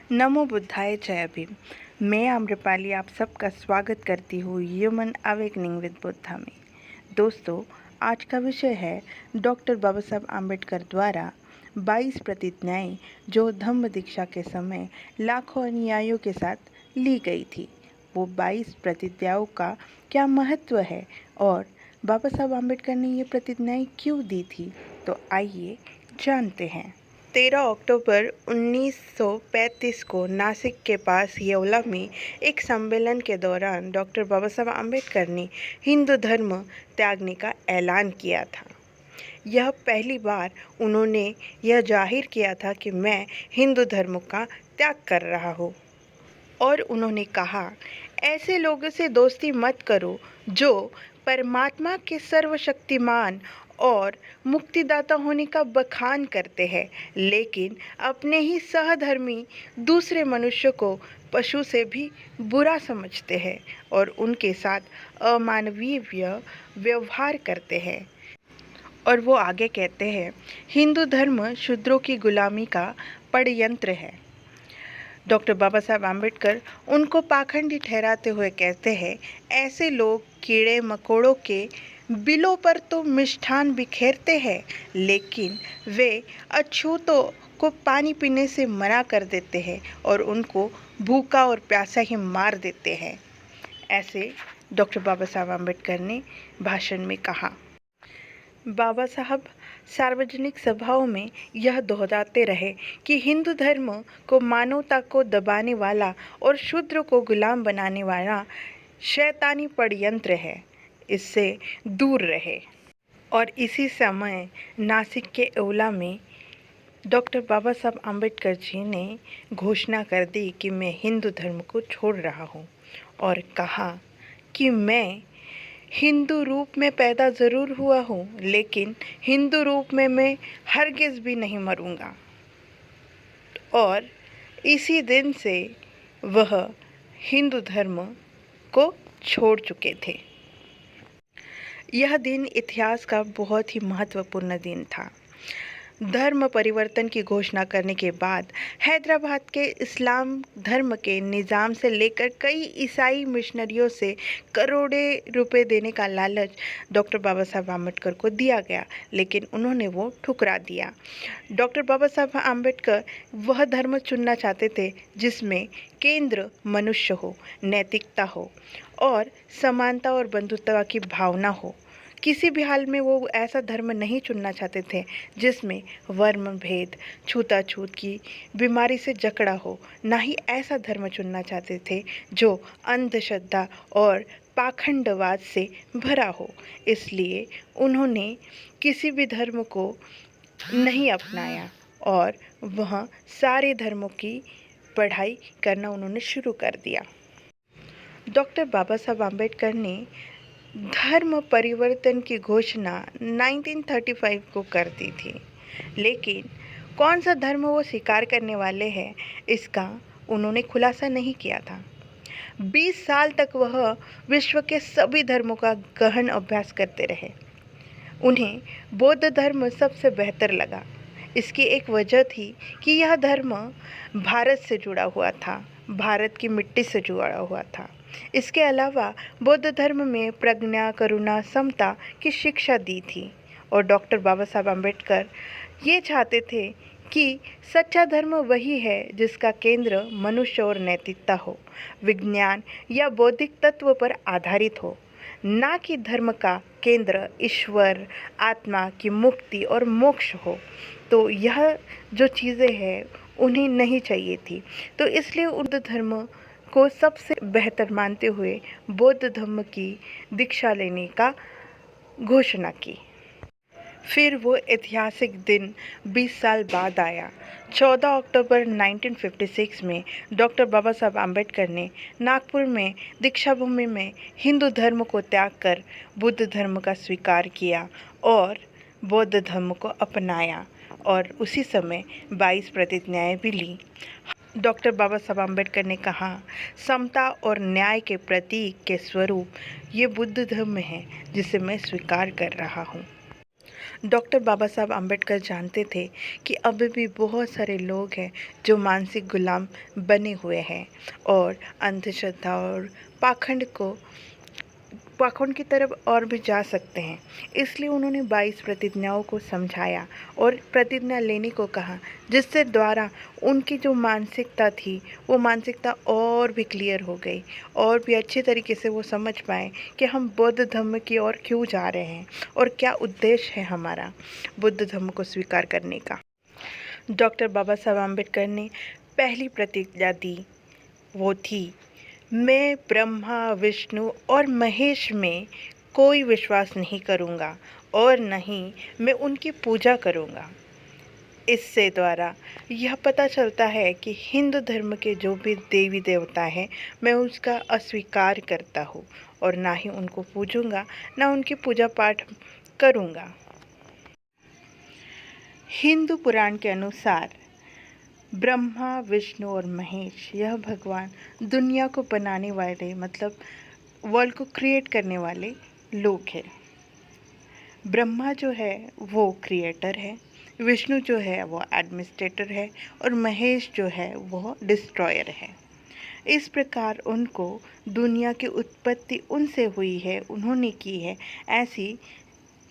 नमो बुद्धाय जय भीम। मैं आम्रपाली आप सबका स्वागत करती हूँ ह्यूमन अवेकनिंग विद बुद्धा में। दोस्तों, आज का विषय है डॉक्टर बाबा साहब आम्बेडकर द्वारा 22 प्रतिज्ञाएं जो धम्म दीक्षा के समय लाखों अनुयायियों के साथ ली गई थी। वो 22 प्रतिज्ञाओं का क्या महत्व है और बाबा साहब आम्बेडकर ने ये प्रतिज्ञाएं क्यों दी थी, तो आइए जानते हैं। 13 अक्टूबर 1935 को नासिक के पास येवला में एक सम्मेलन के दौरान डॉक्टर बाबा साहब आम्बेडकर ने हिंदू धर्म त्यागने का ऐलान किया था। यह पहली बार उन्होंने यह जाहिर किया था कि मैं हिंदू धर्म का त्याग कर रहा हूँ। और उन्होंने कहा, ऐसे लोगों से दोस्ती मत करो जो परमात्मा के सर्वशक्तिमान और मुक्तिदाता होने का बखान करते हैं, लेकिन अपने ही सहधर्मी दूसरे मनुष्य को पशु से भी बुरा समझते हैं और उनके साथ अमानवीय व्यवहार करते हैं। और वो आगे कहते हैं, हिंदू धर्म शूद्रों की गुलामी का षड्यंत्र है। डॉक्टर बाबा साहब आम्बेडकर उनको पाखंडी ठहराते हुए कहते हैं, ऐसे लोग कीड़े मकोड़ों के बिलों पर तो मिष्ठान बिखेरते हैं, लेकिन वे अछूतों को पानी पीने से मना कर देते हैं और उनको भूखा और प्यासा ही मार देते हैं। ऐसे डॉक्टर बाबा साहब आम्बेडकर ने भाषण में कहा। बाबा साहब सार्वजनिक सभाओं में यह दोहराते रहे कि हिंदू धर्म को मानवता को दबाने वाला और शूद्र को गुलाम बनाने वाला शैतानी षड्यंत्र है, इससे दूर रहे। और इसी समय नासिक के येवला में डॉक्टर बाबा साहब आम्बेडकर जी ने घोषणा कर दी कि मैं हिंदू धर्म को छोड़ रहा हूँ और कहा कि मैं हिंदू रूप में पैदा ज़रूर हुआ हूँ, लेकिन हिंदू रूप में मैं हरगिज़ भी नहीं मरूंगा। और इसी दिन से वह हिंदू धर्म को छोड़ चुके थे। यह दिन इतिहास का बहुत ही महत्वपूर्ण दिन था। धर्म परिवर्तन की घोषणा करने के बाद हैदराबाद के इस्लाम धर्म के निज़ाम से लेकर कई ईसाई मिशनरियों से करोड़ों रुपए देने का लालच डॉक्टर बाबा साहब आम्बेडकर को दिया गया, लेकिन उन्होंने वो ठुकरा दिया। डॉक्टर बाबा साहब आम्बेडकर वह धर्म चुनना चाहते थे जिसमें केंद्र मनुष्य हो, नैतिकता हो और समानता और बंधुत्व की भावना हो। किसी भी हाल में वो ऐसा धर्म नहीं चुनना चाहते थे जिसमें वर्म भेद, छूताछूत की बीमारी से जकड़ा हो। ना ही ऐसा धर्म चुनना चाहते थे जो अंधश्रद्धा और पाखंडवाद से भरा हो। इसलिए उन्होंने किसी भी धर्म को नहीं अपनाया और वह सारे धर्मों की पढ़ाई करना उन्होंने शुरू कर दिया। डॉक्टर बाबा साहब आम्बेडकर ने धर्म परिवर्तन की घोषणा 1935 को कर दी थी, लेकिन कौन सा धर्म वो स्वीकार करने वाले हैं इसका उन्होंने खुलासा नहीं किया था। 20 साल तक वह विश्व के सभी धर्मों का गहन अभ्यास करते रहे। उन्हें बौद्ध धर्म सबसे बेहतर लगा। इसकी एक वजह थी कि यह धर्म भारत से जुड़ा हुआ था, भारत की मिट्टी से जुड़ा हुआ था। इसके अलावा बौद्ध धर्म में प्रज्ञा, करुणा, समता की शिक्षा दी थी और डॉक्टर बाबा साहब आम्बेडकर ये चाहते थे कि सच्चा धर्म वही है जिसका केंद्र मनुष्य और नैतिकता हो, विज्ञान या बौद्धिक तत्व पर आधारित हो, ना कि धर्म का केंद्र ईश्वर, आत्मा की मुक्ति और मोक्ष हो। तो यह जो चीज़ें हैं उन्हें नहीं चाहिए थी, तो इसलिए उर्दू धर्म को सबसे बेहतर मानते हुए बौद्ध धर्म की दीक्षा लेने का घोषणा की। फिर वो ऐतिहासिक दिन 20 साल बाद आया। 14 अक्टूबर 1956 में डॉक्टर बाबा साहब आम्बेडकर ने नागपुर में दीक्षा भूमि में हिंदू धर्म को त्याग कर बुद्ध धर्म का स्वीकार किया और बौद्ध धर्म को अपनाया और उसी समय 22 प्रतिज्ञाएं भी ली। डॉक्टर बाबा साहब आम्बेडकर ने कहा, समता और न्याय के प्रतीक के स्वरूप ये बुद्ध धर्म है जिसे मैं स्वीकार कर रहा हूँ। डॉक्टर बाबा साहब आम्बेडकर जानते थे कि अभी भी बहुत सारे लोग हैं जो मानसिक गुलाम बने हुए हैं और अंधश्रद्धा और पाखंड की तरफ और भी जा सकते हैं। इसलिए उन्होंने 22 प्रतिज्ञाओं को समझाया और प्रतिज्ञा लेने को कहा, जिससे द्वारा उनकी जो मानसिकता थी वो मानसिकता और भी क्लियर हो गई और भी अच्छे तरीके से वो समझ पाए कि हम बुद्ध धर्म की ओर क्यों जा रहे हैं और क्या उद्देश्य है हमारा बुद्ध धर्म को स्वीकार करने का। डॉक्टर बाबा साहब आम्बेडकर ने पहली प्रतिज्ञा दी, वो थी, मैं ब्रह्मा विष्णु और महेश में कोई विश्वास नहीं करूँगा और न ही मैं उनकी पूजा करूँगा। इससे द्वारा यह पता चलता है कि हिंदू धर्म के जो भी देवी देवता हैं मैं उसका अस्वीकार करता हूँ और ना ही उनको पूजूंगा, ना उनकी पूजा पाठ करूँगा। हिंदू पुराण के अनुसार ब्रह्मा विष्णु और महेश यह भगवान दुनिया को बनाने वाले मतलब वर्ल्ड को क्रिएट करने वाले लोग हैं। ब्रह्मा जो है वो क्रिएटर है, विष्णु जो है वो एडमिनिस्ट्रेटर है और महेश जो है वो डिस्ट्रॉयर है। इस प्रकार उनको दुनिया की उत्पत्ति उनसे हुई है, उन्होंने की है, ऐसी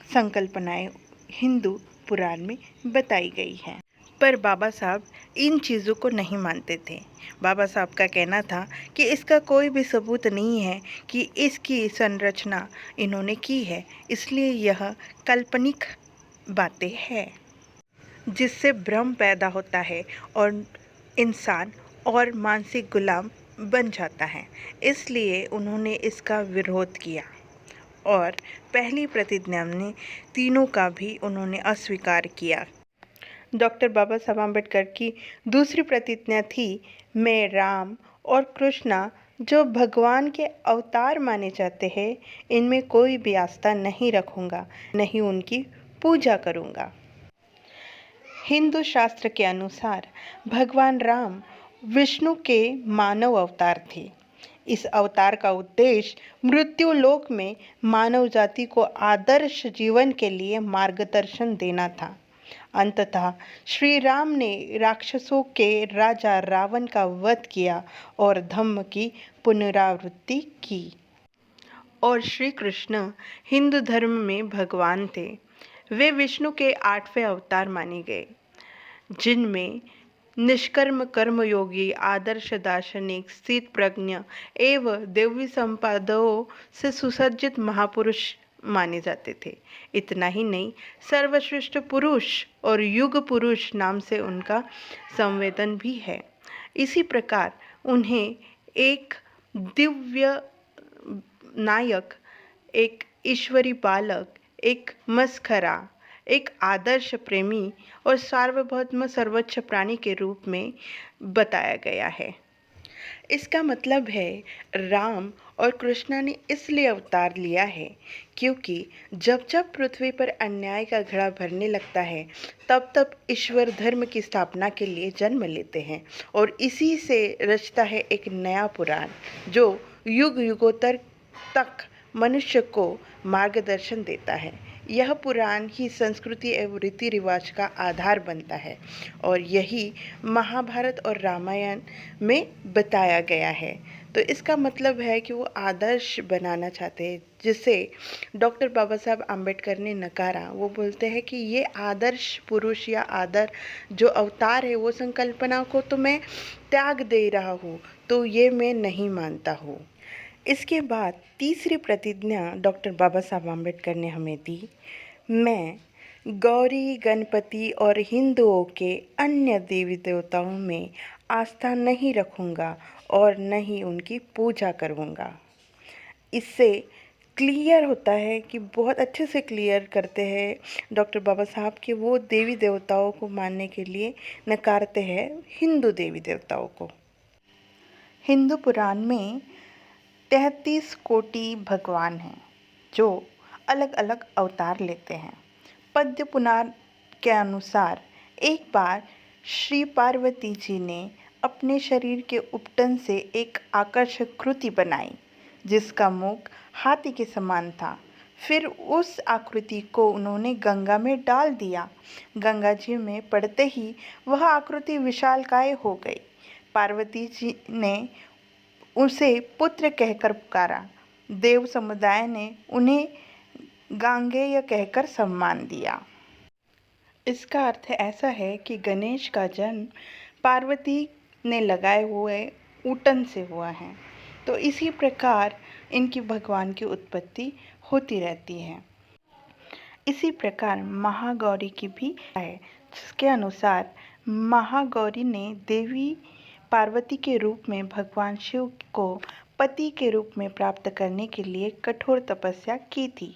संकल्पनाएं हिंदू पुराण में बताई गई हैं। पर बाबा साहब इन चीज़ों को नहीं मानते थे। बाबा साहब का कहना था कि इसका कोई भी सबूत नहीं है कि इसकी संरचना इन्होंने की है, इसलिए यह काल्पनिक बातें हैं, जिससे भ्रम पैदा होता है और इंसान और मानसिक गुलाम बन जाता है। इसलिए उन्होंने इसका विरोध किया और पहली प्रतिज्ञा में तीनों का भी उन्होंने अस्वीकार किया। डॉक्टर बाबा साहब आम्बेडकर की दूसरी प्रतिज्ञा थी, मैं राम और कृष्णा जो भगवान के अवतार माने जाते हैं इनमें कोई भी आस्था नहीं रखूँगा, नहीं उनकी पूजा करूँगा। हिंदू शास्त्र के अनुसार भगवान राम विष्णु के मानव अवतार थे। इस अवतार का उद्देश्य मृत्यु लोक में मानव जाति को आदर्श जीवन के लिए मार्गदर्शन देना था। अंततः श्री राम ने राक्षसों के राजा रावण का वध किया और धम्म की पुनरावृत्ति की। और श्री कृष्ण हिंदू धर्म में भगवान थे। वे विष्णु के 8वें अवतार माने गए, जिनमें निष्कर्म कर्मयोगी, आदर्श दार्शनिक, स्थित प्रज्ञ एवं देवी संपदाओं से सुसज्जित महापुरुष माने जाते थे। इतना ही नहीं, सर्वश्रेष्ठ पुरुष और युग पुरुष नाम से उनका संवेदन भी है। इसी प्रकार उन्हें एक दिव्य नायक, एक ईश्वरी बालक, एक मस्खरा, एक आदर्श प्रेमी और सार्वभौम सर्वोच्च प्राणी के रूप में बताया गया है। इसका मतलब है राम और कृष्णा ने इसलिए अवतार लिया है क्योंकि जब जब पृथ्वी पर अन्याय का घड़ा भरने लगता है तब तब ईश्वर धर्म की स्थापना के लिए जन्म लेते हैं और इसी से रचता है एक नया पुराण जो युग युगोत्तर तक मनुष्य को मार्गदर्शन देता है। यह पुराण ही संस्कृति एवं रीति रिवाज का आधार बनता है और यही महाभारत और रामायण में बताया गया है। तो इसका मतलब है कि वो आदर्श बनाना चाहते हैं, जिसे डॉक्टर बाबा साहब आम्बेडकर ने नकारा। वो बोलते हैं कि ये आदर्श पुरुष या जो अवतार है वो संकल्पना को तो मैं त्याग दे रहा हूँ, तो ये मैं नहीं मानता हूँ। इसके बाद तीसरी प्रतिज्ञा डॉक्टर बाबा साहब आम्बेडकर ने हमें दी, मैं गौरी, गणपति और हिंदुओं के अन्य देवी देवताओं में आस्था नहीं रखूँगा और न ही उनकी पूजा करूँगा। इससे क्लियर होता है कि बहुत अच्छे से क्लियर करते हैं डॉक्टर बाबा साहब कि वो देवी देवताओं को मानने के लिए नकारते हैं हिंदू देवी देवताओं को। हिंदू पुराण में 33 कोटि भगवान हैं जो अलग अलग अवतार लेते हैं। पद्य पुराण के अनुसार एक बार श्री पार्वती जी ने अपने शरीर के उपटन से एक आकर्षक कृति बनाई जिसका मुख हाथी के समान था। फिर उस आकृति को उन्होंने गंगा में डाल दिया। गंगा जी में पड़ते ही वह आकृति विशालकाय हो गई। पार्वती जी ने उसे पुत्र कहकर पुकारा। देव समुदाय ने उन्हें गांगेय कहकर सम्मान दिया। इसका अर्थ ऐसा है कि गणेश का जन्म पार्वती ने लगाए हुए ऊटन से हुआ है। तो इसी प्रकार इनकी भगवान की उत्पत्ति होती रहती है। इसी प्रकार महागौरी की भी है, जिसके अनुसार महागौरी ने देवी पार्वती के रूप में भगवान शिव को पति के रूप में प्राप्त करने के लिए कठोर तपस्या की थी।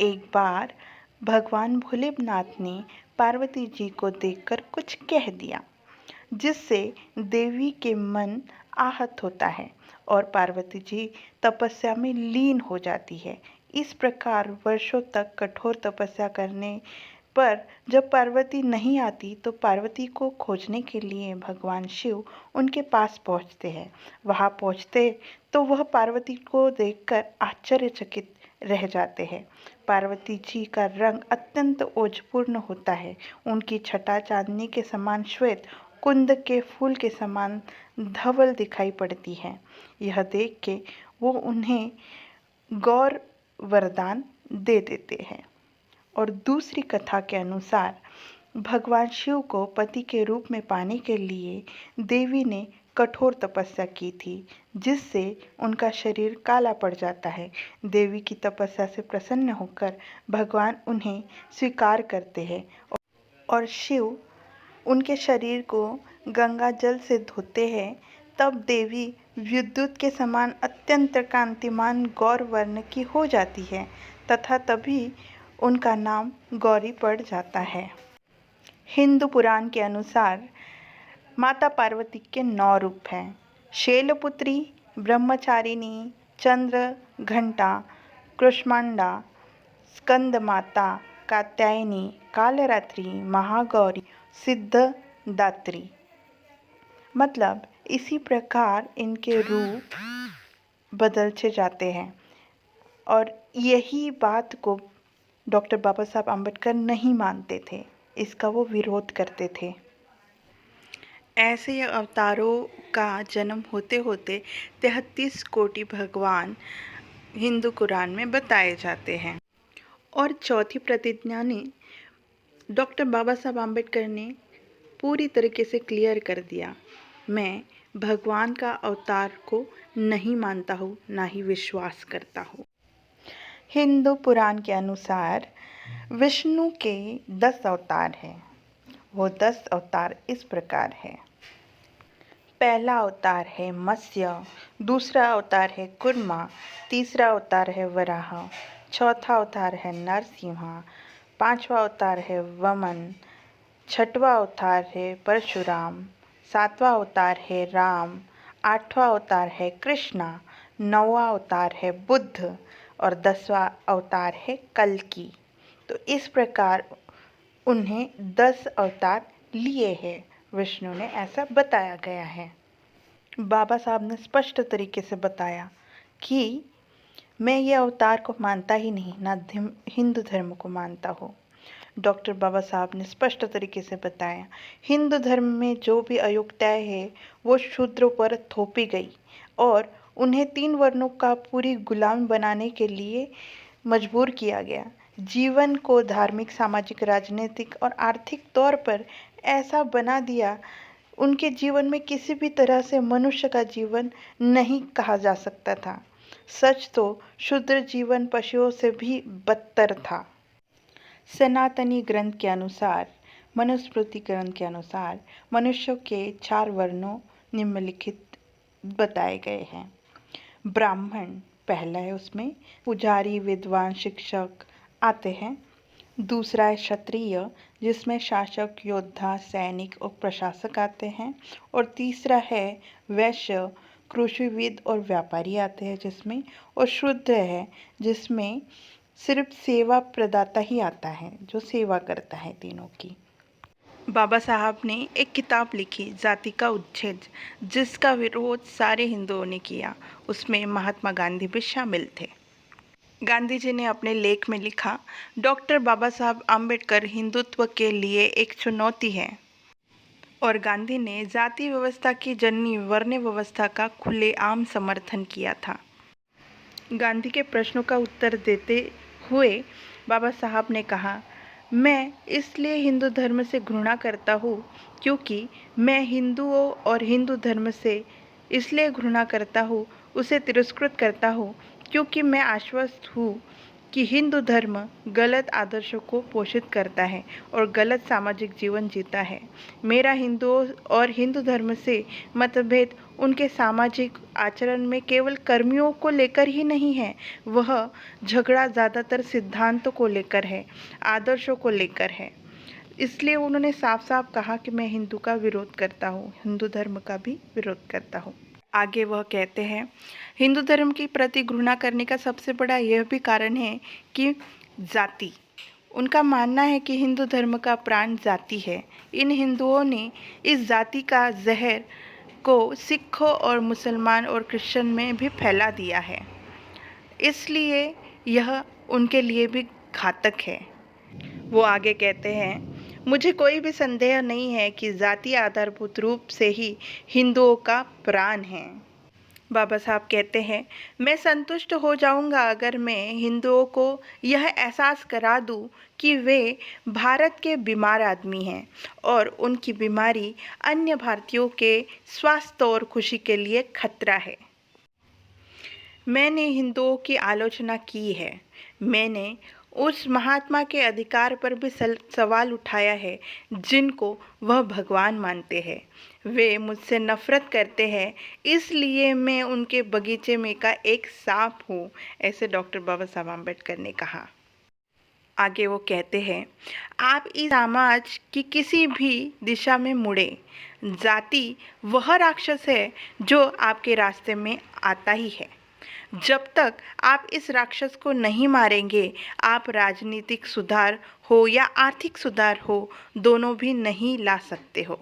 एक बार भगवान भोलेनाथ ने पार्वती जी को देखकर कुछ कह दिया, जिससे देवी के मन आहत होता है और पार्वती जी तपस्या में लीन हो जाती है। इस प्रकार वर्षों तक कठोर तपस्या करने पर जब पार्वती नहीं आती तो पार्वती को खोजने के लिए भगवान शिव उनके पास पहुंचते हैं। वहां पहुंचते तो वह पार्वती को देखकर आश्चर्यचकित रह जाते हैं। पार्वती जी का रंग अत्यंत ओजपूर्ण होता है। उनकी छटा चांदनी के समान श्वेत, कुंद के फूल के समान धवल दिखाई पड़ती है। यह देख के वो उन्हें गौर वरदान दे देते हैं। और दूसरी कथा के अनुसार भगवान शिव को पति के रूप में पाने के लिए देवी ने कठोर तपस्या की थी, जिससे उनका शरीर काला पड़ जाता है। देवी की तपस्या से प्रसन्न होकर भगवान उन्हें स्वीकार करते हैं और शिव उनके शरीर को गंगा जल से धोते हैं। तब देवी विद्युत के समान अत्यंत कांतिमान गौर वर्ण की हो जाती है तथा तभी उनका नाम गौरी पड़ जाता है। हिंदू पुराण के अनुसार माता पार्वती के 9 रूप हैं: शैलपुत्री, ब्रह्मचारिणी, चंद्र घंटा, कुष्मांडा, स्कंद माता, कात्यायनी, कालरात्रि, महागौरी, सिद्धदात्री। मतलब इसी प्रकार इनके रूप बदलते जाते हैं और यही बात को डॉक्टर बाबा साहब आम्बेडकर नहीं मानते थे। इसका वो विरोध करते थे। ऐसे अवतारों का जन्म होते होते 33 कोटि भगवान हिंदू कुरान में बताए जाते हैं। और चौथी प्रतिज्ञा ने डॉक्टर बाबा साहब आम्बेडकर ने पूरी तरीके से क्लियर कर दिया, मैं भगवान का अवतार को नहीं मानता हूँ, ना ही विश्वास करता हूँ। हिंदू पुराण के अनुसार विष्णु के 10 अवतार हैं। वो 10 अवतार इस प्रकार है। पहला अवतार है मत्स्य, दूसरा अवतार है कुर्मा, तीसरा अवतार है वराह, चौथा अवतार है नरसिंह, पांचवा अवतार है वमन, छठवां अवतार है परशुराम, सातवां अवतार है राम, आठवां अवतार है कृष्णा, नौवां अवतार है बुद्ध और 10वां अवतार है कल्कि। तो इस प्रकार उन्हें 10 अवतार लिए हैं। विष्णु ने ऐसा बताया गया है। बाबा साहब ने स्पष्ट तरीके से बताया कि मैं ये अवतार को मानता ही नहीं, ना हिंदू धर्म को मानता हूँ। डॉक्टर बाबा साहब ने स्पष्ट तरीके से बताया, हिंदू धर्म में जो भी अयोग्यताएं है वो शूद्रों पर थोपी गई और उन्हें 3 वर्णों का पूरी गुलाम बनाने के लिए मजबूर किया गया। जीवन को धार्मिक, सामाजिक, राजनीतिक और आर्थिक तौर पर ऐसा बना दिया, उनके जीवन में किसी भी तरह से मनुष्य का जीवन नहीं कहा जा सकता था। सच तो शूद्र जीवन पशुओं से भी बदतर था। सनातनी ग्रंथ के अनुसार, मनुस्मृति ग्रंथ के अनुसार मनुष्यों के 4 वर्णों निम्नलिखित बताए गए हैं। ब्राह्मण पहला है, उसमें पुजारी, विद्वान, शिक्षक आते हैं। दूसरा है क्षत्रिय, जिसमें शासक, योद्धा, सैनिक और प्रशासक आते हैं। और तीसरा है वैश्य, कृषिविद और व्यापारी आते हैं जिसमें। और शूद्र है, जिसमें सिर्फ सेवा प्रदाता ही आता है, जो सेवा करता है तीनों की। बाबा साहब ने एक किताब लिखी, जाति का उच्छेद, जिसका विरोध सारे हिंदुओं ने किया। उसमें महात्मा गांधी भी शामिल थे। गांधी जी ने अपने लेख में लिखा, डॉक्टर बाबा साहब आम्बेडकर हिंदुत्व के लिए एक चुनौती है। और गांधी ने जाति व्यवस्था की जननी वर्ण व्यवस्था का खुलेआम समर्थन किया था। गांधी के प्रश्नों का उत्तर देते हुए बाबा साहब ने कहा, मैं इसलिए हिंदू धर्म से घृणा करता हूँ क्योंकि मैं हिंदुओं और हिंदू धर्म से इसलिए घृणा करता हूँ, उसे तिरस्कृत करता हूँ क्योंकि मैं आश्वस्त हूँ कि हिंदू धर्म गलत आदर्शों को पोषित करता है और गलत सामाजिक जीवन जीता है। मेरा हिंदुओं और हिंदू धर्म से मतभेद उनके सामाजिक आचरण में केवल कर्मियों को लेकर ही नहीं है, वह झगड़ा ज़्यादातर सिद्धांतों को लेकर है, आदर्शों को लेकर है। इसलिए उन्होंने साफ साफ कहा कि मैं हिंदू का विरोध करता हूँ, हिंदू धर्म का भी विरोध करता हूँ। आगे वह कहते हैं, हिंदू धर्म की प्रति घृणा करने का सबसे बड़ा यह भी कारण है कि जाति। उनका मानना है कि हिंदू धर्म का प्राण जाति है। इन हिंदुओं ने इस जाति का जहर को सिखों और मुसलमान और क्रिश्चियन में भी फैला दिया है, इसलिए यह उनके लिए भी घातक है। वो आगे कहते हैं, मुझे कोई भी संदेह नहीं है कि जाति आधारभूत रूप से ही हिंदुओं का प्राण है। बाबा साहब कहते हैं, मैं संतुष्ट हो जाऊंगा अगर मैं हिंदुओं को यह एहसास करा दूं कि वे भारत के बीमार आदमी हैं और उनकी बीमारी अन्य भारतीयों के स्वास्थ्य और खुशी के लिए खतरा है। मैंने हिंदुओं की आलोचना की है। मैंने उस महात्मा के अधिकार पर भी सवाल उठाया है जिनको वह भगवान मानते हैं। वे मुझसे नफरत करते हैं, इसलिए मैं उनके बगीचे में का एक सांप हूँ, ऐसे डॉक्टर बाबा साहब आम्बेडकर ने कहा। आगे वो कहते हैं, आप इस समाज की किसी भी दिशा में मुड़े, जाति वह राक्षस है जो आपके रास्ते में आता ही है। जब तक आप इस राक्षस को नहीं मारेंगे, आप राजनीतिक सुधार हो या आर्थिक सुधार हो, दोनों भी नहीं ला सकते हो।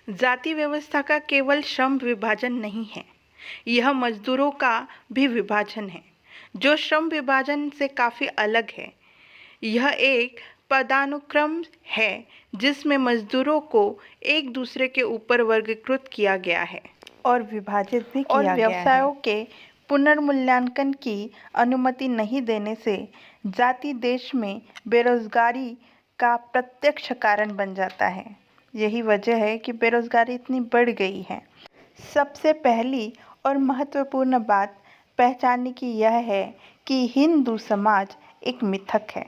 जाति व्यवस्था का केवल श्रम विभाजन नहीं है, यह मजदूरों का भी विभाजन है, जो श्रम विभाजन से काफ़ी अलग है। यह एक पदानुक्रम है जिसमें मजदूरों को एक दूसरे के ऊपर वर्गीकृत किया गया है और विभाजित भी किया गया है। और व्यवसायों के पुनर्मूल्यांकन की अनुमति नहीं देने से जाति देश में बेरोजगारी का प्रत्यक्ष कारण बन जाता है। यही वजह है कि बेरोजगारी इतनी बढ़ गई है। सबसे पहली और महत्वपूर्ण बात पहचानने की यह है कि हिंदू समाज एक मिथक है।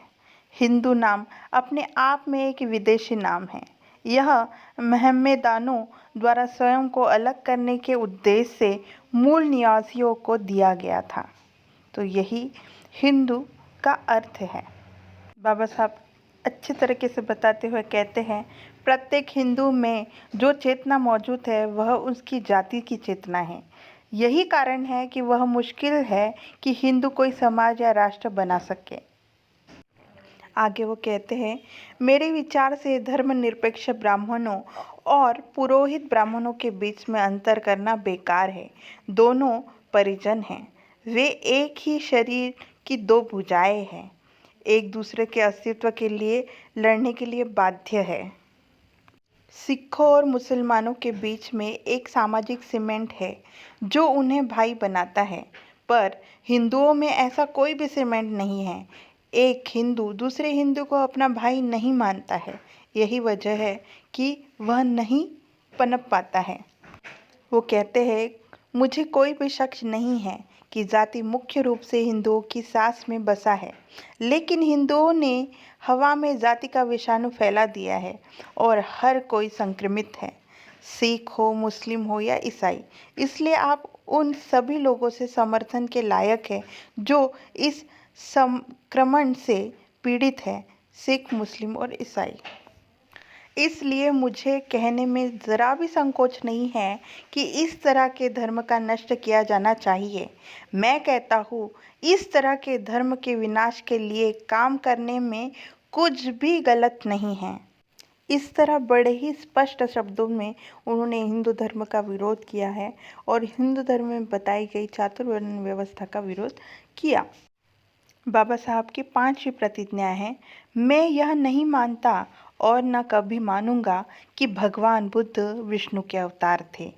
हिंदू नाम अपने आप में एक विदेशी नाम है। यह महम्मेदानों द्वारा स्वयं को अलग करने के उद्देश्य से मूल निवासियों को दिया गया था। तो यही हिंदू का अर्थ है। बाबा साहब अच्छे तरीके से बताते हुए कहते हैं, प्रत्येक हिंदू में जो चेतना मौजूद है वह उसकी जाति की चेतना है। यही कारण है कि वह मुश्किल है कि हिंदू कोई समाज या राष्ट्र बना सके। आगे वो कहते हैं, मेरे विचार से धर्मनिरपेक्ष ब्राह्मणों और पुरोहित ब्राह्मणों के बीच में अंतर करना बेकार है। दोनों परिजन हैं, वे एक ही शरीर की दो भुजाएं हैं, एक दूसरे के अस्तित्व के लिए लड़ने के लिए बाध्य है। सिखों और मुसलमानों के बीच में एक सामाजिक सीमेंट है जो उन्हें भाई बनाता है, पर हिंदुओं में ऐसा कोई भी सीमेंट नहीं है। एक हिंदू दूसरे हिंदू को अपना भाई नहीं मानता है। यही वजह है कि वह नहीं पनप पाता है। वो कहते हैं, मुझे कोई भी शक नहीं है कि जाति मुख्य रूप से हिंदुओं की सांस में बसा है, लेकिन हिंदुओं ने हवा में जाति का विषाणु फैला दिया है और हर कोई संक्रमित है, सिख हो, मुस्लिम हो या ईसाई। इसलिए आप उन सभी लोगों से समर्थन के लायक है जो इस संक्रमण से पीड़ित है, सिख, मुस्लिम और ईसाई। इसलिए मुझे कहने में ज़रा भी संकोच नहीं है कि इस तरह के धर्म का नष्ट किया जाना चाहिए। मैं कहता हूँ, इस तरह के धर्म के विनाश के लिए काम करने में कुछ भी गलत नहीं है। इस तरह बड़े ही स्पष्ट शब्दों में उन्होंने हिंदू धर्म का विरोध किया है और हिंदू धर्म में बताई गई चातुर्वर्ण व्यवस्था का विरोध किया। बाबा साहब की 5वीं प्रतिज्ञा है, मैं यह नहीं मानता और न कभी मानूंगा कि भगवान बुद्ध विष्णु के अवतार थे।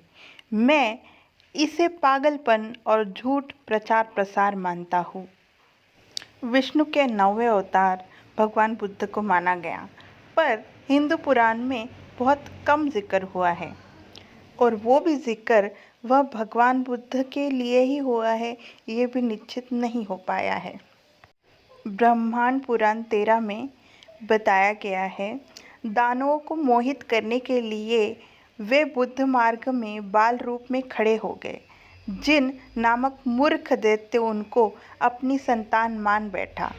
मैं इसे पागलपन और झूठ प्रचार प्रसार मानता हूँ। विष्णु के 9वें अवतार भगवान बुद्ध को माना गया, पर हिंदू पुराण में बहुत कम जिक्र हुआ है, और वो भी जिक्र वह भगवान बुद्ध के लिए ही हुआ है, ये भी निश्चित नहीं हो पाया है। ब्रह्मांड पुराण 13 में बताया गया है, दानवों को मोहित करने के लिए वे बुद्ध मार्ग में बाल रूप में खड़े हो गए। जिन नामक मूर्ख दैत्य उनको अपनी संतान मान बैठा।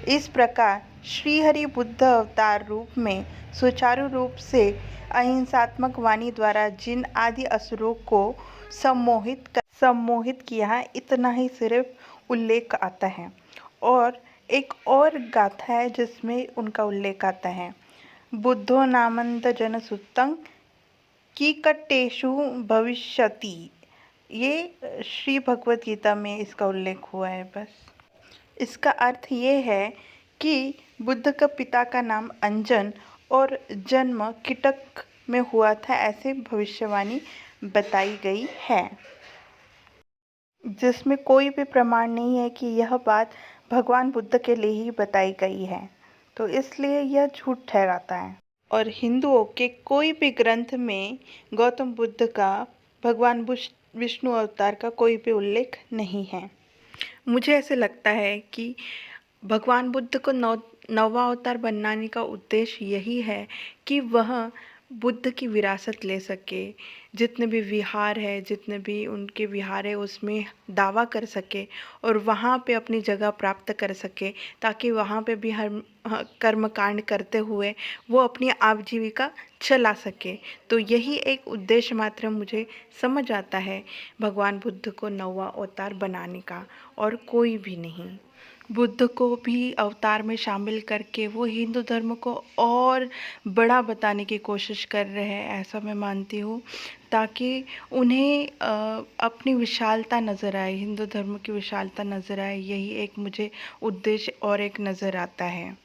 इस प्रकार श्रीहरि बुद्ध अवतार रूप में सुचारू रूप से अहिंसात्मक वाणी द्वारा जिन आदि असुरों को सम्मोहित किया, इतना ही सिर्फ उल्लेख आता है। और एक और गाथा है जिसमें उनका उल्लेख आता है, बुद्धो नामंत जन सुतं कीकटेषु भविष्यति। ये श्री भगवत गीता में इसका उल्लेख हुआ है। बस इसका अर्थ ये है कि बुद्ध का पिता का नाम अंजन और जन्म कीटक में हुआ था, ऐसे भविष्यवाणी बताई गई है, जिसमें कोई भी प्रमाण नहीं है कि यह बात भगवान बुद्ध के लिए ही बताई गई है, तो इसलिए यह झूठ ठहराता है। और हिंदुओं के कोई भी ग्रंथ में गौतम बुद्ध का भगवान विष्णु अवतार का कोई भी उल्लेख नहीं है। मुझे ऐसे लगता है कि भगवान बुद्ध को नौवां अवतार बनाने का उद्देश्य यही है कि वह बुद्ध की विरासत ले सके, जितने भी विहार है, जितने भी उनके विहार है उसमें दावा कर सके और वहाँ पे अपनी जगह प्राप्त कर सके, ताकि वहाँ पे भी हर कर्मकांड करते हुए वो अपनी आजीविका चला सके। तो यही एक उद्देश्य मात्र मुझे समझ आता है भगवान बुद्ध को नौवां अवतार बनाने का, और कोई भी नहीं। बुद्ध को भी अवतार में शामिल करके वो हिंदू धर्म को और बड़ा बताने की कोशिश कर रहे हैं, ऐसा मैं मानती हूँ, ताकि उन्हें अपनी विशालता नज़र आए, हिंदू धर्म की विशालता नज़र आए। यही एक मुझे उद्देश्य और एक नज़र आता है।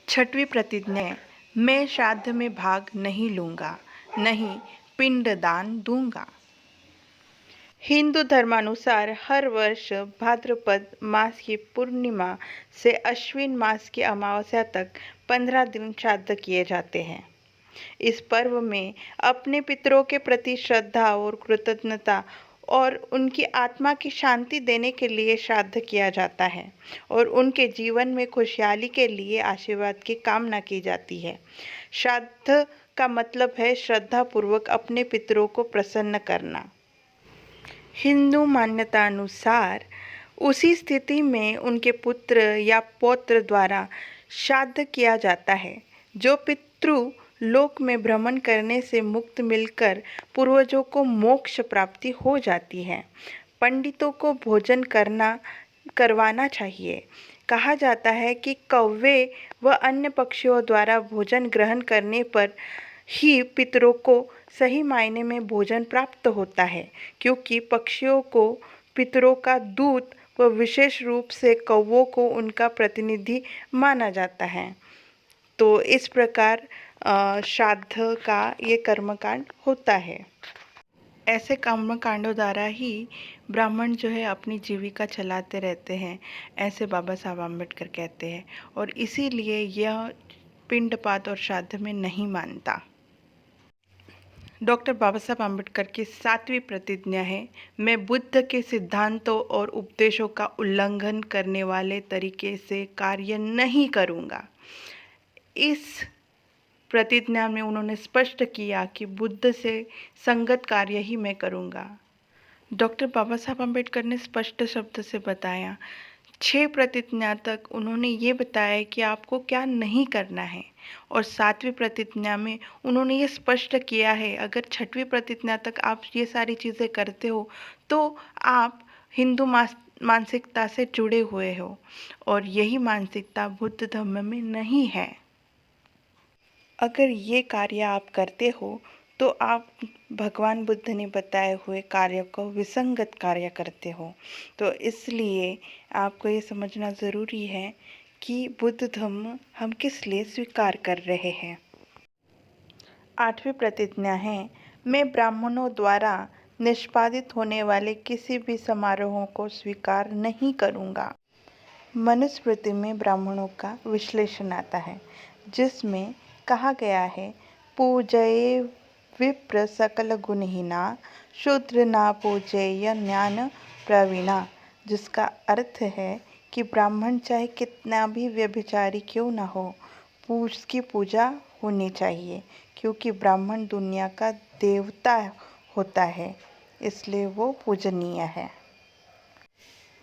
6वीं प्रतिज्ञा, मैं श्राद्ध में भाग नहीं लूँगा, नहीं पिंडदान दूंगा। हिंदू धर्मानुसार हर वर्ष भाद्रपद मास की पूर्णिमा से अश्विन मास की अमावस्या तक 15 दिन श्राद्ध किए जाते हैं। इस पर्व में अपने पितरों के प्रति श्रद्धा और कृतज्ञता और उनकी आत्मा की शांति देने के लिए श्राद्ध किया जाता है, और उनके जीवन में खुशहाली के लिए आशीर्वाद की कामना की जाती है। श्राद्ध का मतलब है श्रद्धापूर्वक अपने पितरों को प्रसन्न करना। हिंदू मान्यता अनुसार उसी स्थिति में उनके पुत्र या पौत्र द्वारा श्राद्ध किया जाता है। जो पितृ लोक में भ्रमण करने से मुक्त मिलकर पूर्वजों को मोक्ष प्राप्ति हो जाती है। पंडितों को भोजन करवाना चाहिए। कहा जाता है कि कौवे व अन्य पक्षियों द्वारा भोजन ग्रहण करने पर ही पितरों को सही मायने में भोजन प्राप्त होता है, क्योंकि पक्षियों को पितरों का दूत व विशेष रूप से कौवों को उनका प्रतिनिधि माना जाता है। तो इस प्रकार श्राद्ध का ये कर्मकांड होता है। ऐसे कर्मकांडों द्वारा ही ब्राह्मण जो है अपनी जीविका चलाते रहते हैं, ऐसे बाबा साहब आम्बेडकर कहते हैं, और इसीलिए यह पिंडपात और श्राद्ध में नहीं मानता। डॉक्टर बाबा साहब आम्बेडकर की 7वीं प्रतिज्ञा है, मैं बुद्ध के सिद्धांतों और उपदेशों का उल्लंघन करने वाले तरीके से कार्य नहीं करूँगा। इस प्रतिज्ञा में उन्होंने स्पष्ट किया कि बुद्ध से संगत कार्य ही मैं करूँगा। डॉक्टर बाबा साहब आम्बेडकर ने स्पष्ट शब्द से बताया, 6 प्रतिज्ञा तक उन्होंने ये बताया कि आपको क्या नहीं करना है, और 7वीं प्रतिज्ञा में उन्होंने ये स्पष्ट किया है अगर 6वीं प्रतिज्ञा तक आप ये सारी चीज़ें करते हो तो आप हिंदू मानसिकता से जुड़े हुए हो, और यही मानसिकता बुद्ध धर्म में नहीं है। अगर ये कार्य आप करते हो तो आप भगवान बुद्ध ने बताए हुए कार्य को विसंगत कार्य करते हो। तो इसलिए आपको ये समझना ज़रूरी है कि बुद्ध धम्म हम किस लिए स्वीकार कर रहे हैं। 8वीं प्रतिज्ञा है, मैं ब्राह्मणों द्वारा निष्पादित होने वाले किसी भी समारोहों को स्वीकार नहीं करूँगा। मनुस्मृति में ब्राह्मणों का विश्लेषण आता है, जिसमें कहा गया है, पूजये विप्र सकल गुणहीना शूद्र ना पूजयेय ज्ञान प्रवीणा, जिसका अर्थ है कि ब्राह्मण चाहे कितना भी व्यभिचारी क्यों ना हो, उसकी पूजा होनी चाहिए, क्योंकि ब्राह्मण दुनिया का देवता होता है, इसलिए वो पूजनीय है।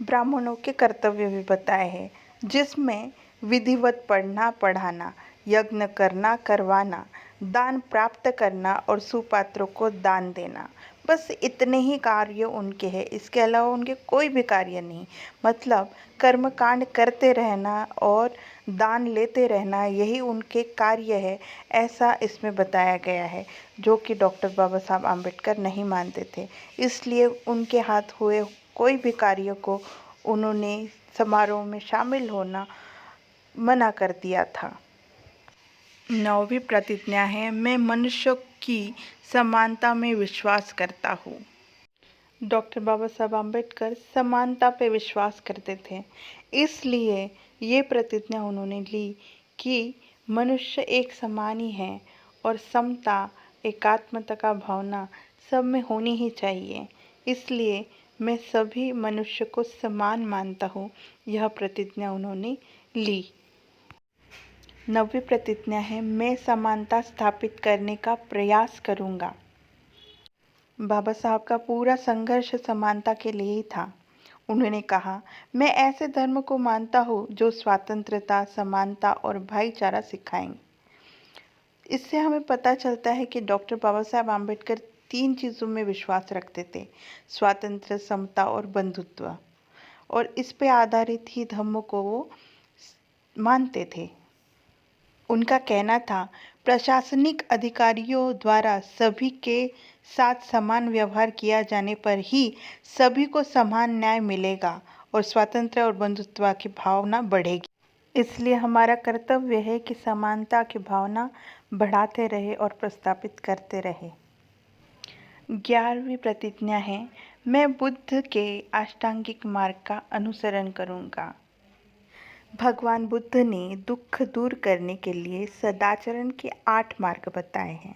ब्राह्मणों के कर्तव्य भी बताए हैं, जिसमें विधिवत पढ़ना पढ़ाना, यज्ञ करना करवाना, दान प्राप्त करना और सुपात्रों को दान देना, बस इतने ही कार्य उनके हैं। इसके अलावा उनके कोई भी कार्य नहीं। मतलब कर्मकांड करते रहना और दान लेते रहना, यही उनके कार्य है, ऐसा इसमें बताया गया है, जो कि डॉक्टर बाबा साहब आम्बेडकर नहीं मानते थे। इसलिए उनके हाथ हुए कोई भी कार्य को उन्होंने समारोह में शामिल होना मना कर दिया था। 9वीं प्रतिज्ञा है, मैं मनुष्य की समानता में विश्वास करता हूँ। डॉक्टर बाबा साहब आम्बेडकर समानता पे विश्वास करते थे, इसलिए ये प्रतिज्ञा उन्होंने ली कि मनुष्य एक समान ही है और समता, एकात्मता का भावना सब में होनी ही चाहिए। इसलिए मैं सभी मनुष्य को समान मानता हूँ, यह प्रतिज्ञा उन्होंने ली। 9वीं प्रतिज्ञा है, मैं समानता स्थापित करने का प्रयास करूँगा। बाबा साहब का पूरा संघर्ष समानता के लिए ही था। उन्होंने कहा, मैं ऐसे धर्म को मानता हूँ जो स्वतंत्रता, समानता और भाईचारा सिखाएंगे। इससे हमें पता चलता है कि डॉक्टर बाबा साहब आम्बेडकर 3 चीज़ों में विश्वास रखते थे, स्वातंत्र्य, समता और बंधुत्व, और इस पे आधारित ही धर्म को वो मानते थे। उनका कहना था, प्रशासनिक अधिकारियों द्वारा सभी के साथ समान व्यवहार किया जाने पर ही सभी को समान न्याय मिलेगा और स्वातंत्र्य और बंधुत्व की भावना बढ़ेगी। इसलिए हमारा कर्तव्य है कि समानता की भावना बढ़ाते रहे और प्रस्थापित करते रहे। 11वीं प्रतिज्ञा है, मैं बुद्ध के अष्टांगिक मार्ग का अनुसरण करूँगा। भगवान बुद्ध ने दुख दूर करने के लिए सदाचरण के 8 मार्ग बताए हैं।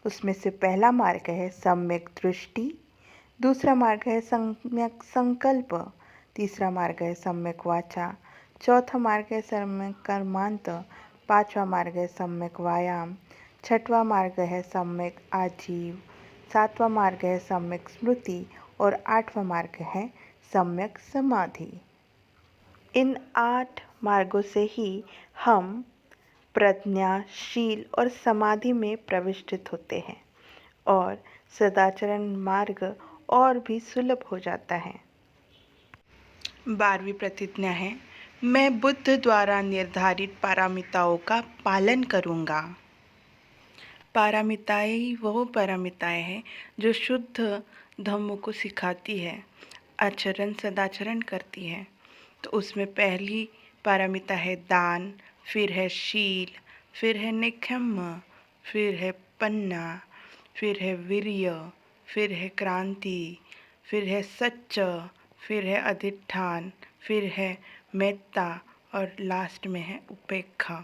उसमें से पहला मार्ग है सम्यक दृष्टि, दूसरा मार्ग है सम्यक संकल्प, तीसरा मार्ग है सम्यक वाचा, चौथा मार्ग है सम्यक कर्मांत, पांचवा मार्ग है सम्यक व्यायाम, छठवां मार्ग है सम्यक आजीव, सातवां मार्ग है सम्यक स्मृति और 8वां मार्ग है सम्यक समाधि। इन 8 मार्गों से ही हम प्रज्ञा, शील और समाधि में प्रविष्टित होते हैं और सदाचरण मार्ग और भी सुलभ हो जाता है। 12वीं प्रतिज्ञा है, मैं बुद्ध द्वारा निर्धारित पारमिताओं का पालन करूँगा। पारमिताएं वो पारमिताएं हैं जो शुद्ध धम्म को सिखाती है, आचरण सदाचरण करती है। तो उसमें पहली पारमिता है दान, फिर है शील, फिर है निक्षम्य, फिर है पन्ना, फिर है वीर्य, फिर है क्रांति, फिर है सच्च, फिर है अधिष्ठान, फिर है मेत्ता और लास्ट में है उपेक्षा।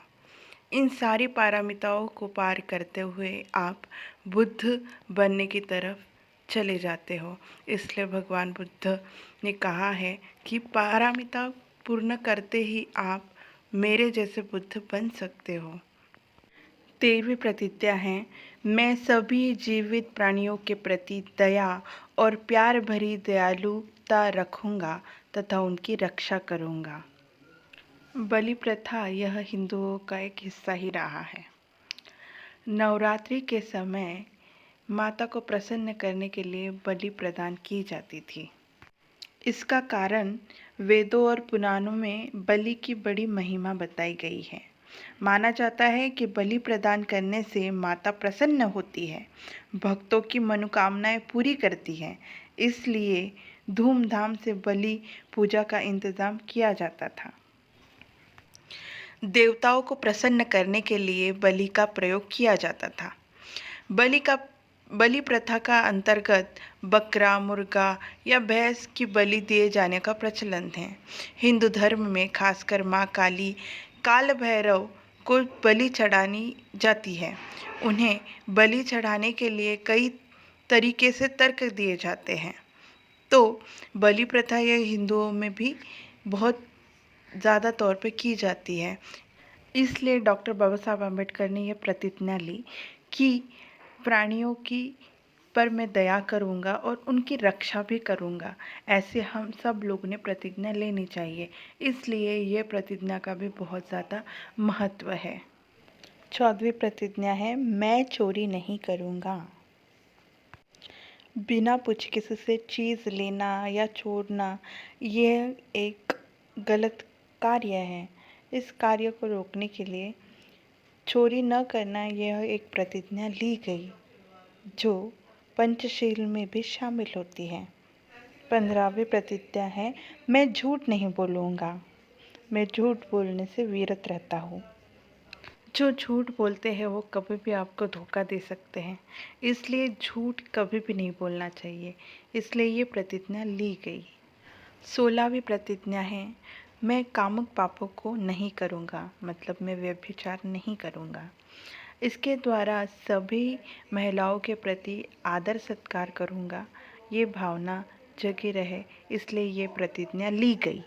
इन सारी पारमिताओं को पार करते हुए आप बुद्ध बनने की तरफ चले जाते हो। इसलिए भगवान बुद्ध ने कहा है कि पारमिता पूर्ण करते ही आप मेरे जैसे बुद्ध बन सकते हो। 13वीं प्रतिज्ञा है, मैं सभी जीवित प्राणियों के प्रति दया और प्यार भरी दयालुता रखूँगा तथा उनकी रक्षा करूँगा। बलि प्रथा यह हिंदुओं का एक हिस्सा ही रहा है। नवरात्रि के समय माता को प्रसन्न करने के लिए बलि प्रदान की जाती थी। इसका कारण वेदों और पुराणों में बलि की बड़ी महिमा बताई गई है। माना जाता है कि बलि प्रदान करने से माता प्रसन्न होती है, भक्तों की मनोकामनाएं पूरी करती है। इसलिए धूमधाम से बलि पूजा का इंतजाम किया जाता था। देवताओं को प्रसन्न करने के लिए बलि का प्रयोग किया जाता था। बलि प्रथा का अंतर्गत बकरा, मुर्गा या भैंस की बलि दिए जाने का प्रचलन है। हिंदू धर्म में खासकर माँ काली, काल भैरव को बलि चढ़ानी जाती है। उन्हें बलि चढ़ाने के लिए कई तरीके से तर्क दिए जाते हैं। तो बलि प्रथा ये हिंदुओं में भी बहुत ज़्यादा तौर पे की जाती है। इसलिए डॉक्टर बाबा साहब आम्बेडकर ने यह प्रतिज्ञा ली कि प्राणियों की पर मैं दया करूँगा और उनकी रक्षा भी करूँगा। ऐसे हम सब लोगों ने प्रतिज्ञा लेनी चाहिए। इसलिए ये प्रतिज्ञा का भी बहुत ज़्यादा महत्व है। 14वीं प्रतिज्ञा है, मैं चोरी नहीं करूँगा। बिना पूछे किसी से चीज़ लेना या छोड़ना यह एक गलत कार्य है। इस कार्य को रोकने के लिए चोरी न करना यह एक प्रतिज्ञा ली गई, जो पंचशील में भी शामिल होती है। 15वीं प्रतिज्ञा है, मैं झूठ नहीं बोलूँगा। मैं झूठ बोलने से विरत रहता हूँ। जो झूठ बोलते हैं वो कभी भी आपको धोखा दे सकते हैं, इसलिए झूठ कभी भी नहीं बोलना चाहिए। इसलिए ये प्रतिज्ञा ली गई। 16वीं प्रतिज्ञा है, मैं कामुक पापों को नहीं करूँगा, मतलब मैं व्यभिचार नहीं करूँगा। इसके द्वारा सभी महिलाओं के प्रति आदर सत्कार करूँगा, ये भावना जगी रहे, इसलिए ये प्रतिज्ञा ली गई।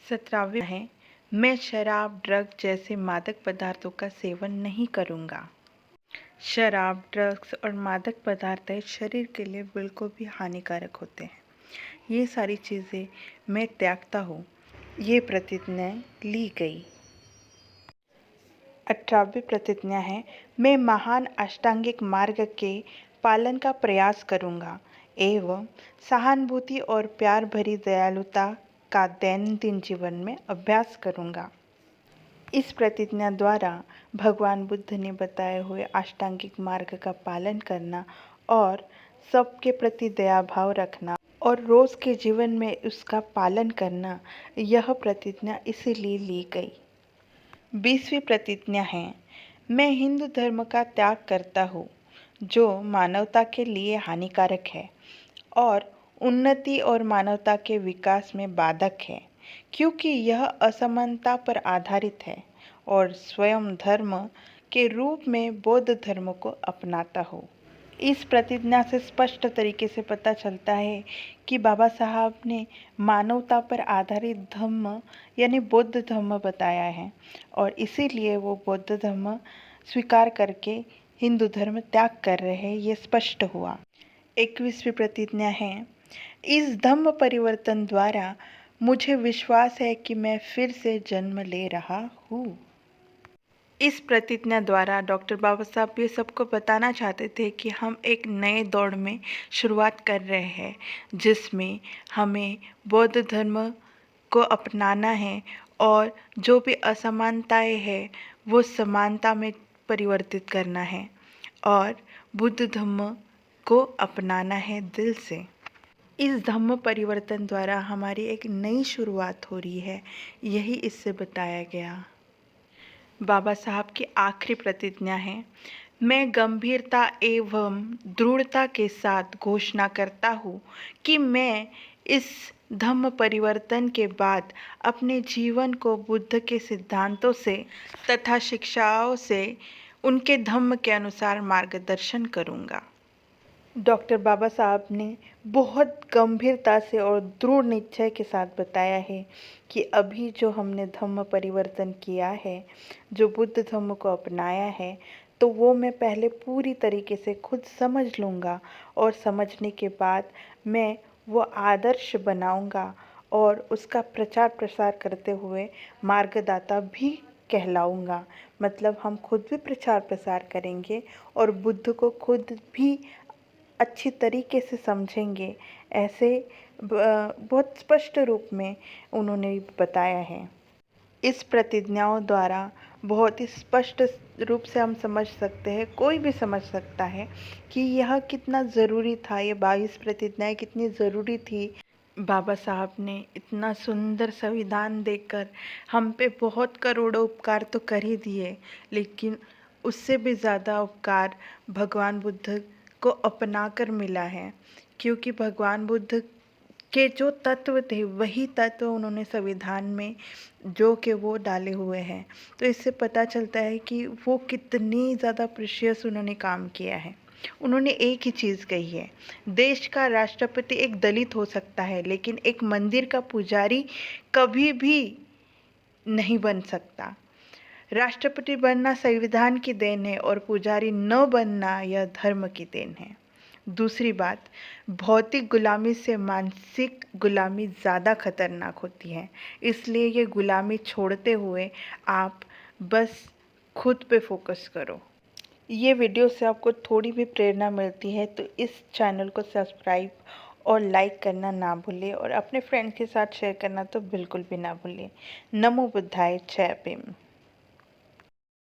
17वीं है, मैं शराब, ड्रग जैसे मादक पदार्थों का सेवन नहीं करूँगा। शराब, ड्रग्स और मादक पदार्थ शरीर के लिए बिल्कुल भी हानिकारक होते हैं। ये सारी चीज़ें मैं त्यागता हूँ, ये प्रतिज्ञा ली गई। 18वीं प्रतिज्ञा है, मैं महान अष्टांगिक मार्ग के पालन का प्रयास करूँगा एवं सहानुभूति और प्यार भरी दयालुता का दैनंदिन जीवन में अभ्यास करूँगा। इस प्रतिज्ञा द्वारा भगवान बुद्ध ने बताए हुए अष्टांगिक मार्ग का पालन करना और सबके प्रति दया भाव रखना और रोज़ के जीवन में उसका पालन करना, यह प्रतिज्ञा इसीलिए ली गई। 20वीं प्रतिज्ञा है, मैं हिंदू धर्म का त्याग करता हूँ, जो मानवता के लिए हानिकारक है और उन्नति और मानवता के विकास में बाधक है, क्योंकि यह असमानता पर आधारित है और स्वयं धर्म के रूप में बौद्ध धर्म को अपनाता हूँ। इस प्रतिज्ञा से स्पष्ट तरीके से पता चलता है कि बाबा साहब ने मानवता पर आधारित धर्म यानी बौद्ध धर्म बताया है और इसीलिए वो बौद्ध धर्म स्वीकार करके हिंदू धर्म त्याग कर रहे हैं, ये स्पष्ट हुआ। 21वीं प्रतिज्ञा है, इस धम्म परिवर्तन द्वारा मुझे विश्वास है कि मैं फिर से जन्म ले रहा हूँ। इस प्रतिज्ञा द्वारा डॉक्टर बाबा साहब ये सबको बताना चाहते थे कि हम एक नए दौर में शुरुआत कर रहे हैं, जिसमें हमें बौद्ध धर्म को अपनाना है और जो भी असमानताएं हैं वो समानता में परिवर्तित करना है और बुद्ध धर्म को अपनाना है दिल से। इस धम्म परिवर्तन द्वारा हमारी एक नई शुरुआत हो रही है, यही इससे बताया गया। बाबा साहब की आखिरी प्रतिज्ञा है, मैं गंभीरता एवं दृढ़ता के साथ घोषणा करता हूँ कि मैं इस धम्म परिवर्तन के बाद अपने जीवन को बुद्ध के सिद्धांतों से तथा शिक्षाओं से उनके धम्म के अनुसार मार्गदर्शन करूँगा। डॉक्टर बाबा साहब ने बहुत गंभीरता से और दृढ़ निश्चय के साथ बताया है कि अभी जो हमने धम्म परिवर्तन किया है, जो बुद्ध धम्म को अपनाया है, तो वो मैं पहले पूरी तरीके से खुद समझ लूँगा और समझने के बाद मैं वो आदर्श बनाऊँगा और उसका प्रचार प्रसार करते हुए मार्गदाता भी कहलाऊँगा। मतलब हम खुद भी प्रचार प्रसार करेंगे और बुद्ध को खुद भी अच्छी तरीके से समझेंगे, ऐसे बहुत स्पष्ट रूप में उन्होंने बताया है। इस प्रतिज्ञाओं द्वारा बहुत ही स्पष्ट रूप से हम समझ सकते हैं, कोई भी समझ सकता है कि यह कितना ज़रूरी था, ये 22 प्रतिज्ञाएँ कितनी ज़रूरी थी। बाबा साहब ने इतना सुंदर संविधान देकर हम पे बहुत करोड़ों उपकार तो कर ही दिए, लेकिन उससे भी ज़्यादा उपकार भगवान बुद्ध को अपनाकर मिला है, क्योंकि भगवान बुद्ध के जो तत्व थे वही तत्व उन्होंने संविधान में जो कि वो डाले हुए हैं। तो इससे पता चलता है कि वो कितनी ज़्यादा प्रीशियस उन्होंने काम किया है। उन्होंने एक ही चीज़ कही है, देश का राष्ट्रपति एक दलित हो सकता है, लेकिन एक मंदिर का पुजारी कभी भी नहीं बन सकता। राष्ट्रपति बनना संविधान की देन है और पुजारी न बनना यह धर्म की देन है। दूसरी बात, भौतिक गुलामी से मानसिक गुलामी ज़्यादा खतरनाक होती है, इसलिए ये गुलामी छोड़ते हुए आप बस खुद पे फोकस करो। ये वीडियो से आपको थोड़ी भी प्रेरणा मिलती है तो इस चैनल को सब्सक्राइब और लाइक करना ना भूलें और अपने फ्रेंड्स के साथ शेयर करना तो बिल्कुल भी ना भूलें। नमो बुद्धाय, जय भीम।